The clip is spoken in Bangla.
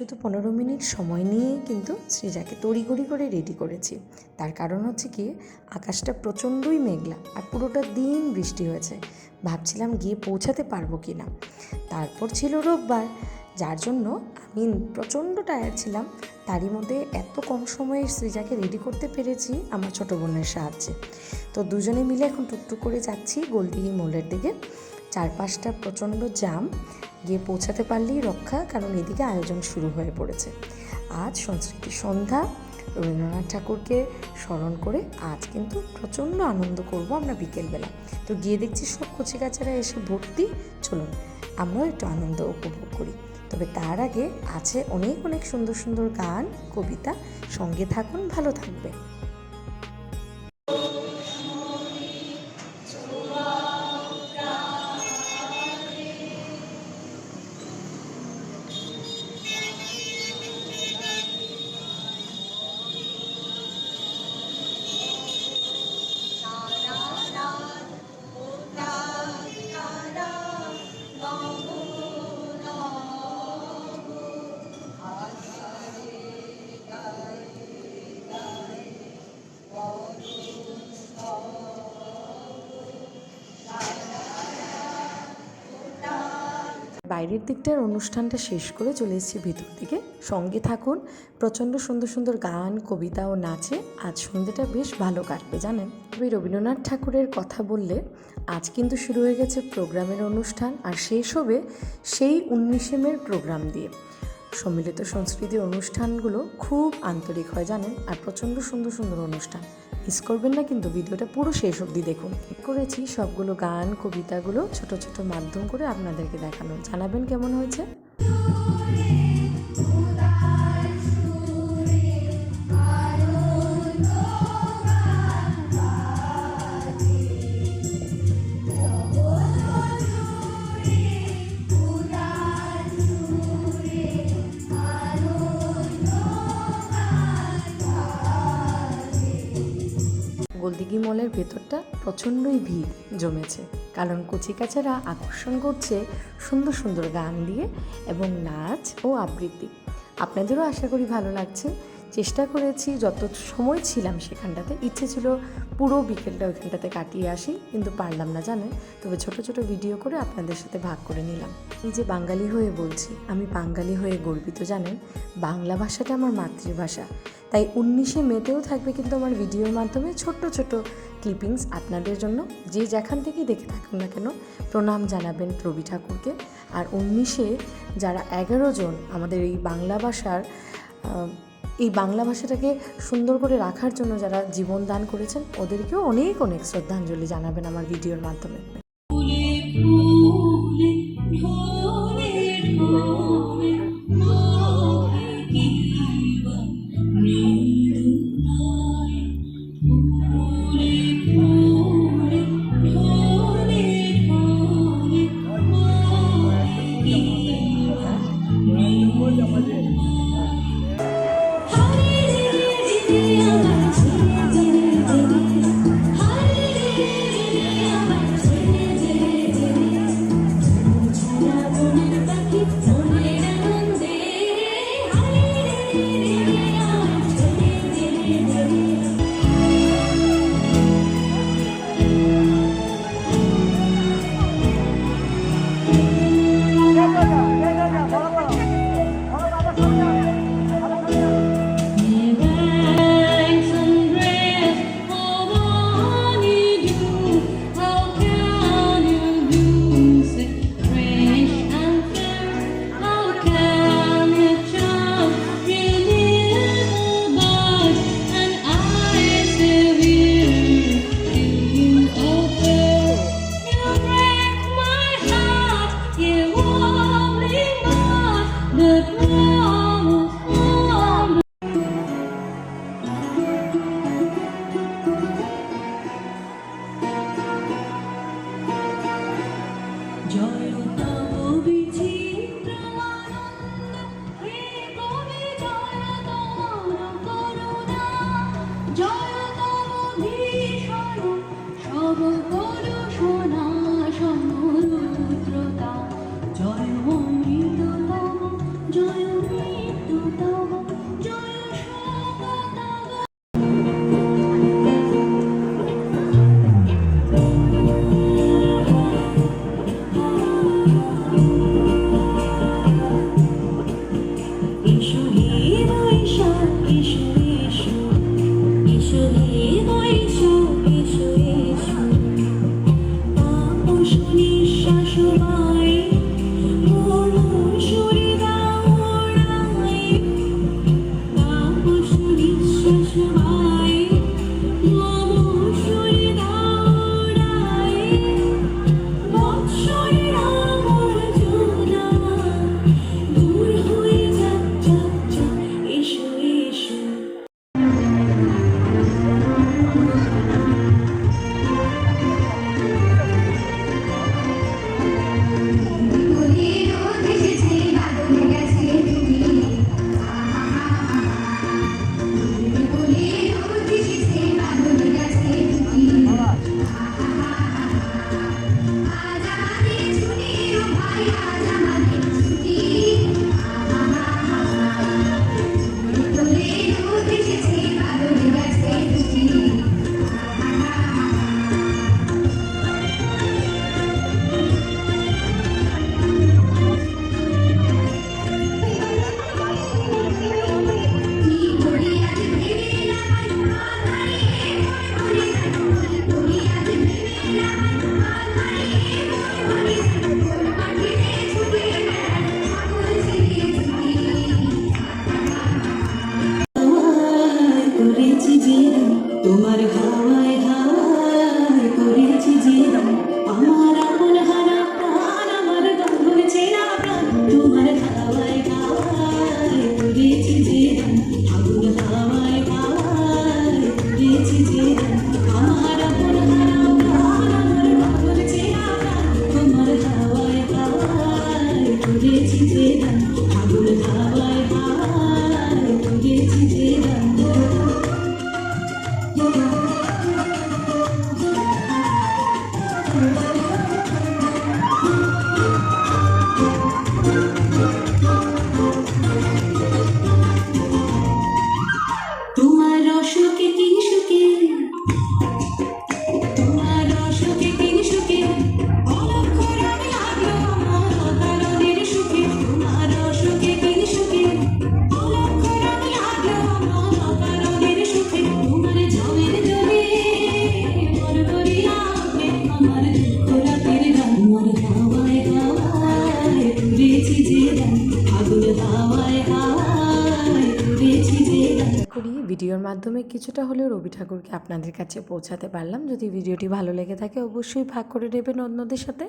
শুধু 15 মিনিট সময় নিয়ে কিন্তু সৃজাকে তড়িঘড়ি করে রেডি করেছি। তার কারণ হচ্ছে কি, আকাশটা প্রচণ্ডই মেঘলা আর পুরোটা দিন বৃষ্টি হয়েছে। ভাবছিলাম গিয়ে পৌঁছাতে পারবো কি না। তারপর ছিল রোববার, যার জন্য আমি প্রচণ্ড টায়ার্ড ছিলাম। তারই মধ্যে এত কম সময়ে সৃজাকে রেডি করতে পেরেছি আমার ছোটো বোনের সাহায্যে। তো দুজনে মিলে এখন টুকটুক করে যাচ্ছি গোলদিঘি মোড়ের দিকে। চারপাশটা প্রচণ্ড জাম, গিয়ে পৌঁছাতে পারলেই রক্ষা, কারণ এদিকে আয়োজন শুরু হয়ে পড়েছে। আজ সংস্কৃতি সন্ধ্যা, রবীন্দ্রনাথ ঠাকুরকে স্মরণ করে আজ কিন্তু প্রচণ্ড আনন্দ করব আমরা বিকেলবেলা। তো গিয়ে দেখছি সব কচিকাচারা এসে ভর্তি, চলুন আমরাও একটু আনন্দ উপভোগ করি। তবে তার আগে আছে অনেক অনেক সুন্দর সুন্দর গান, কবিতা। সঙ্গে থাকুন, ভালো থাকবে। বাইরের দিকটার অনুষ্ঠানটা শেষ করে চলে এসেছি ভিতর দিকে। সঙ্গে থাকুন, প্রচণ্ড সুন্দর সুন্দর গান, কবিতা ও নাচে আজ সন্ধ্যেটা বেশ ভালো কাটবে জানেন। তবে রবীন্দ্রনাথ ঠাকুরের কথা বললে আজ কিন্তু শুরু হয়ে গেছে প্রোগ্রামের অনুষ্ঠান, আর শেষ হবে সেই 19শে মের প্রোগ্রাম দিয়ে। সম্মিলিত সংস্কৃতির অনুষ্ঠানগুলো খুব আন্তরিক হয় জানেন, আর প্রচণ্ড সুন্দর সুন্দর অনুষ্ঠান। মিস করবেন না কিন্তু, ভিডিওটা পুরো শেষ অবধি দেখুন। করেছি সবগুলো গান, কবিতাগুলো ছোট ছোট মাধ্যম করে আপনাদেরকে দেখানো। জানাবেন কেমন হয়েছে। গোলদিঘি মলের ভেতরটা প্রচণ্ডই ভিড় জমেছে, কারণ কচিকাচারা আকর্ষণ করছে সুন্দর সুন্দর গান দিয়ে এবং নাচ ও আবৃত্তি। আপনাদেরও আশা করি ভালো লাগছে। চেষ্টা করেছি, যত সময় ছিলাম সেখানটাতে, ইচ্ছে ছিল পুরো বিকেলটা ওইখানটাতে কাটিয়ে আসি, কিন্তু পারলাম না জানেন। তবে ছোট ছোট ভিডিও করে আপনাদের সাথে ভাগ করে নিলাম। এই যে বাঙালি হয়ে বলছি, আমি বাঙালি হয়ে গর্বিত জানেন। বাংলা ভাষাটা আমার মাতৃভাষা, তাই 19শে মেতেও থাকবে কিন্তু আমার ভিডিওর মাধ্যমে ছোট্ট ছোট ক্লিপিংস আপনাদের জন্য। যে যেখান থেকেই দেখে থাকুন না কেন, প্রণাম জানাবেন রবি ঠাকুরকে। আর 19শে যারা 11 জন আমাদের এই বাংলা ভাষার এই বাংলা ভাষাটাকে সুন্দর করে রাখার জন্য যারা জীবন দান করেছেন, ওদেরকেও অনেক অনেক শ্রদ্ধাঞ্জলি জানাবেন আমার ভিডিওর মাধ্যমে। The তোমার হাওয়ায় হাওয়ায় করেছি জীবন আমার আপন হারা প্রাণ আমার বন্ধুর চেনা প্রাণ তোমার হাওয়ায় হাওয়ায় করেছি জীবন আগুন হাওয়ায় হাওয়ায় করেছি জীবন আমার আপন হারা প্রাণ আমার বন্ধুর চেনা প্রাণ তোমার হাওয়ায় হাওয়ায় করেছি জীবন আগুন হাওয়ায় হাওয়ায় করেছি জীবন তোমার অসুখে কি সুখে তোমার অসুখে কি সুখে অলক্ষ রঙ লাগলো আমার অকারণের সুখে তোমার অসুখে কি সুখে অলক্ষ রঙ লাগলো আমার অকারণের সুখে তোমার জমের জমে মর করিয়া ওঠে আমার দুঃখ রাতের গান আমার হাওয়ায় হাওয়ায় ঘুরেছি যে গান আগুন হাওয়ায় হাওয়ায় ঘুরেছি যে গান করি ভিডিওর মাধ্যমে কিছুটা হলেও রবি ঠাকুরকে আপনাদের কাছে পৌঁছাতে পারলাম। যদি ভিডিওটি ভালো লেগে থাকে অবশ্যই ভাগ করে নেবেন অন্যদের সাথে।